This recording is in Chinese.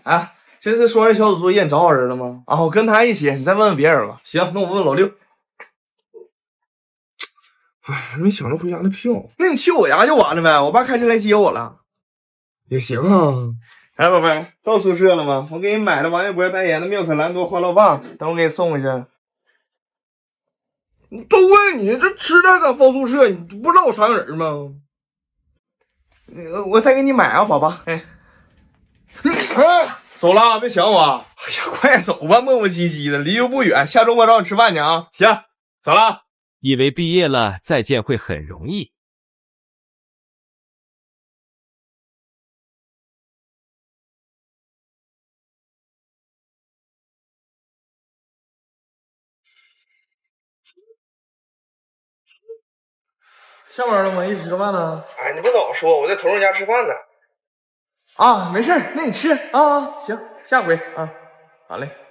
啊，这次双人小组作业你找好人了吗？啊，我跟他一起，你再问问别人吧。行，那我问老六。哎，没抢着回家的票。那你去我家就完了呗，我爸开车来接我了。也行啊。哎，宝贝，到宿舍了吗？我给你买了王一博代言的妙可蓝多欢乐棒，等我给你送回去。都问你这吃的敢放宿舍，你不知道我啥样人吗？我再给你买啊，宝宝。哎，走了，别想我。哎呀，快走吧，磨磨唧唧的，离又不远，下周末找你吃饭去啊。行，走了。以为毕业了再见会很容易。下班了吗？一起吃饭呢？哎，你不早说，我在同事家吃饭呢。啊，没事，那你吃啊。行，下回啊，好嘞。